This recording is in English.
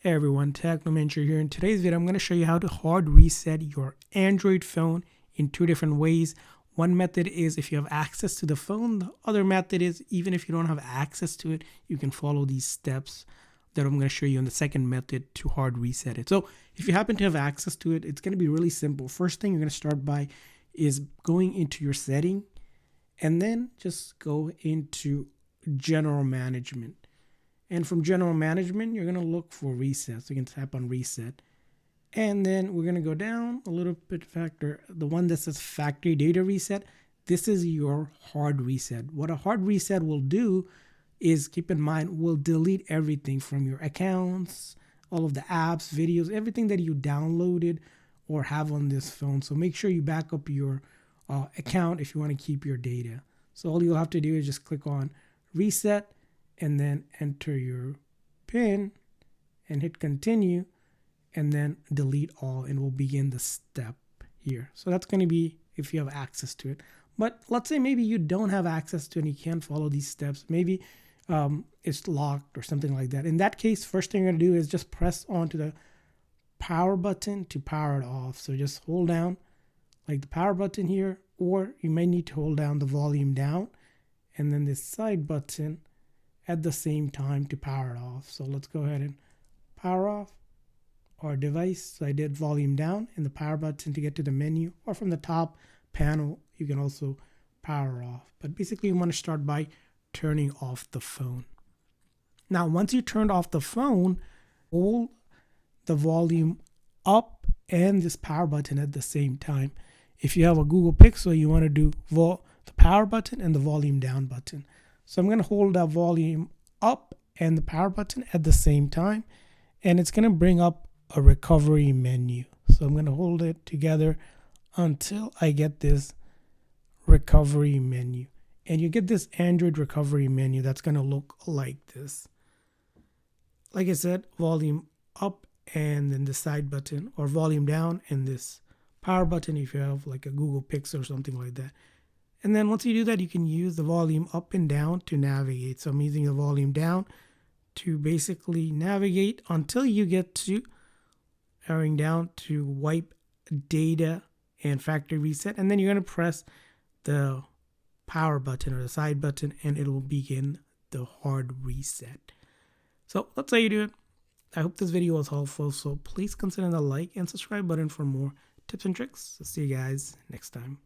Hey everyone, Technomentary here. In today's video, I'm going to show you how to hard reset your Android phone in two different ways. One method is if you have access to the phone. The other method is even if you don't have access to it, you can follow these steps that I'm going to show you in the second method to hard reset it. So if you happen to have access to it, it's going to be really simple. First thing you're going to start by is going into your setting and then just go into general management. And from general management, you're going to look for reset. So you can tap on reset. And then we're going to go down a little bit factor. The one that says factory data reset. This is your hard reset. What a hard reset will do is, keep in mind, will delete everything from your accounts, all of the apps, videos, everything that you downloaded or have on this phone. So make sure you back up your account if you want to keep your data. So all you'll have to do is just click on reset and then enter your PIN and hit continue and then delete all, and we'll begin the step here. So that's going to be if you have access to it. But let's say maybe you don't have access to it and you can't follow these steps. Maybe it's locked or something like that. In that case, first thing you're going to do is just press onto the power button to power it off. So just hold down like the power button here, or you may need to hold down the volume down and then this side button at the same time to power it off. So let's go ahead and power off our device. So I did volume down and the power button to get to the menu, or from the top panel you can also power off. But basically you want to start by turning off the phone. Now once you turned off the phone, hold the volume up and this power button at the same time. If you have a Google Pixel, you want to do the power button and the volume down button. So I'm going to hold that volume up and the power button at the same time, and it's going to bring up a recovery menu. So I'm going to hold it together until I get this recovery menu. And you get this Android recovery menu that's going to look like this. Like I said, volume up and then the side button, or volume down and this power button if you have like a Google Pixel or something like that. And then once you do that, you can use the volume up and down to navigate. So I'm using the volume down to basically navigate until you get to arrowing down to wipe data and factory reset. And then you're going to press the power button or the side button and it will begin the hard reset. So that's how you do it. I hope this video was helpful. So please consider the like and subscribe button for more tips and tricks. See you guys next time.